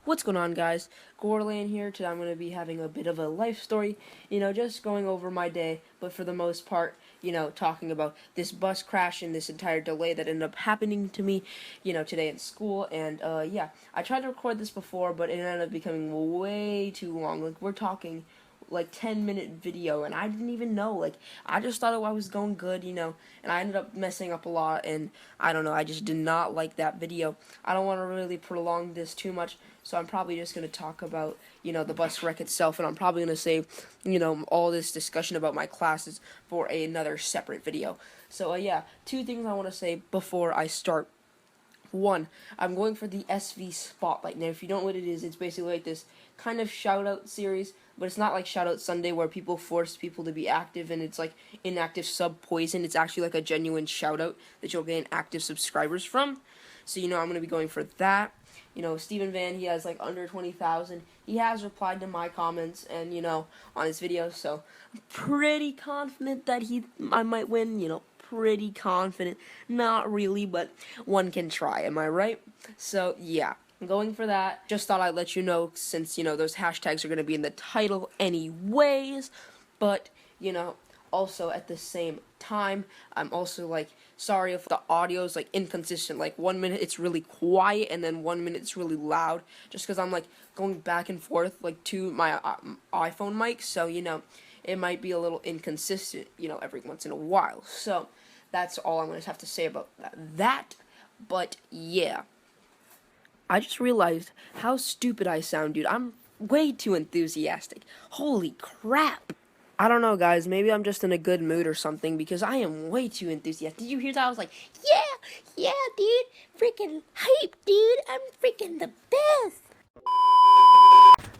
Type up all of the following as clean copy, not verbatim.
What's going on, guys? GORLAN here. Today I'm going to be having a bit of a life story, just going over my day, but for the most part, talking about this bus crash and this entire delay that ended up happening to me, today in school. And, yeah, I tried to record this before, but it ended up becoming way too long. Like, we're talking like 10-minute video, and I didn't even know. Like, I just thought I was going good, and I ended up messing up a lot, and I don't know, I just did not like that video. I don't want to really prolong this too much, so I'm probably just going to talk about, the bus wreck itself, and I'm probably going to save, all this discussion about my classes for another separate video. So, yeah, two things I want to say before I start. One, I'm going for the SV Spotlight. Now, if you don't know what it is, it's basically like this kind of shout-out series, but it's not like Shout-Out Sunday where people force people to be active and it's like inactive sub-poison. It's actually like a genuine shout-out that you'll gain active subscribers from. So, I'm going to be going for that. Steven Van, he has like under 20,000. He has replied to my comments and, on his videos, so I'm pretty confident that I might win, pretty confident. Not really, but one can try, am I right? So, yeah, I'm going for that. Just thought I'd let you know since, those hashtags are going to be in the title anyways. But, also at the same time, I'm also like sorry if the audio is like inconsistent. Like 1 minute it's really quiet and then 1 minute it's really loud, just because I'm like going back and forth like to my iPhone mic, so it might be a little inconsistent every once in a while. So that's all I'm going to have to say about that. But yeah, I just realized how stupid I sound, dude. I'm way too enthusiastic. Holy crap. I don't know, guys. Maybe I'm just in a good mood or something because I am way too enthusiastic. Did you hear that? I was like, yeah, dude. Freaking hype, dude. I'm freaking the best.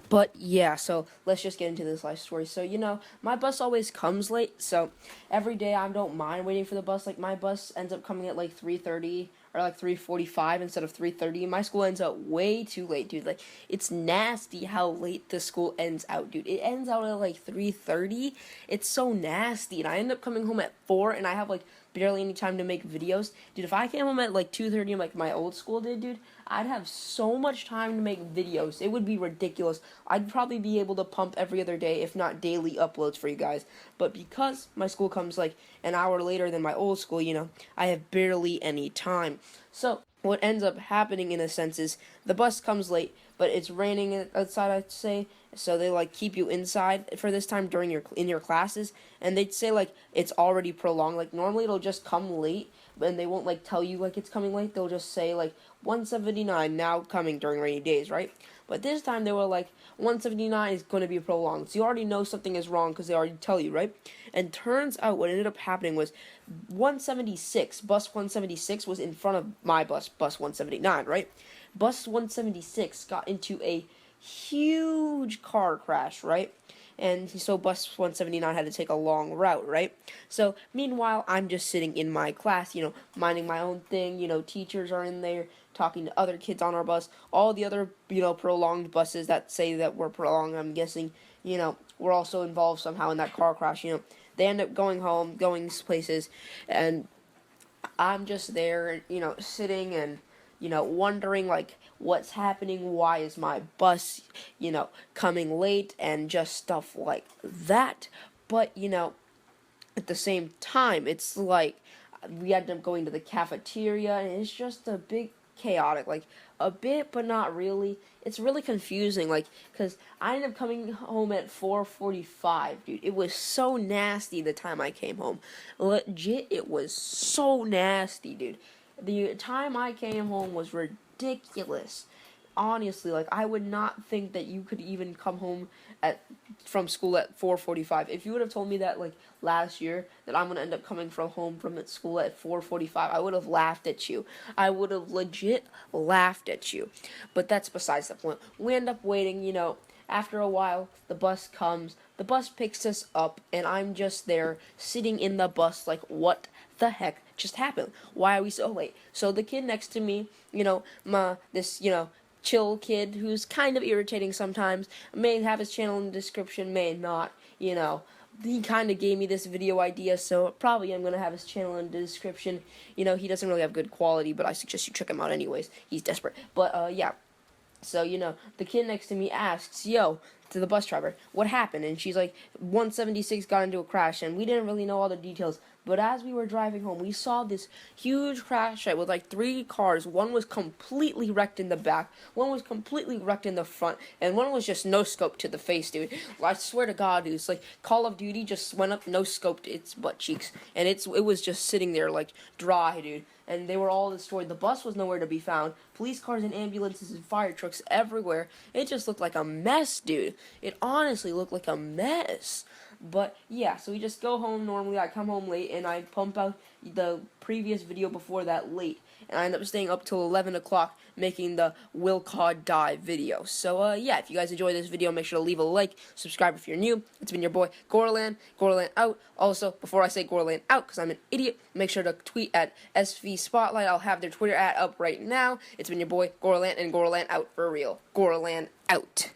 But yeah, so let's just get into this life story. So, my bus always comes late, so every day I don't mind waiting for the bus. Like, my bus ends up coming at like 3:30 or like 3:45 instead of 3:30. My school ends up way too late, dude. Like, it's nasty how late the school ends out, dude. It ends out at like 3:30. It's so nasty, and I end up coming home at 4, and I have like barely any time to make videos. Dude, if I came home at like 2:30 like my old school did, dude, I'd have so much time to make videos. It would be ridiculous. I'd probably be able to pump every other day, if not daily uploads for you guys. But because my school comes like an hour later than my old school, I have barely any time. So what ends up happening in a sense is the bus comes late, but it's raining outside, I'd say, so they like keep you inside for this time during your classes, and they'd say like it's already prolonged. Like normally it'll just come late, and they won't like tell you like it's coming late. They'll just say like 179 now coming during rainy days, right? But this time they were like 179 is going to be prolonged. So you already know something is wrong because they already tell you, right? And turns out what ended up happening was 176, bus 176 was in front of my bus 179, right? Bus 176 got into a huge car crash, right? And so bus 179 had to take a long route, right? So meanwhile, I'm just sitting in my class, minding my own thing. Teachers are in there talking to other kids on our bus. All the other, prolonged buses that say that we're prolonged, I'm guessing, were also involved somehow in that car crash. They end up going home, going places, and I'm just there, sitting and, wondering, like, what's happening, why is my bus, coming late, and just stuff like that. But, at the same time, it's like, we end up going to the cafeteria, and it's just a big chaotic, like, a bit, but not really. It's really confusing, like, because I ended up coming home at 4:45, dude. It was so nasty the time I came home. Legit, it was so nasty, dude. The time I came home was ridiculous. Honestly, like, I would not think that you could even come home from school at 4:45. If you would have told me that, like, last year, that I'm going to end up coming from home from school at 4:45, I would have laughed at you. I would have legit laughed at you. But that's besides the point. We end up waiting, after a while, the bus comes, the bus picks us up, and I'm just there, sitting in the bus, like, what the heck just happened? Why are we so late? So the kid next to me, this, chill kid who's kind of irritating sometimes, may have his channel in the description, may not, he kind of gave me this video idea, so probably I'm going to have his channel in the description. He doesn't really have good quality, but I suggest you check him out anyways. He's desperate. But, yeah. So, the kid next to me asks, yo, to the bus driver, what happened? And she's like, 176 got into a crash, and we didn't really know all the details. But as we were driving home, we saw this huge crash site with like 3 cars. One was completely wrecked in the back, one was completely wrecked in the front, and one was just no scope to the face, dude. I swear to God, dude, it's like Call of Duty just went up, no scoped its butt cheeks, and it was just sitting there like dry, dude. And they were all destroyed. The bus was nowhere to be found. Police cars and ambulances and fire trucks everywhere. It just looked like a mess, dude. It honestly looked like a mess. But yeah, so we just go home normally. I come home late and I pump out the previous video before that late. And I end up staying up till 11 o'clock making the Will Cod Die video. So yeah, if you guys enjoyed this video, make sure to leave a like, subscribe if you're new. It's been your boy, GORLAN. GORLAN out. Also, before I say GORLAN out, because I'm an idiot, make sure to tweet at SVSPOTLIGHT. I'll have their Twitter ad up right now. It's been your boy, GORLAN, and GORLAN out for real. GORLAN out.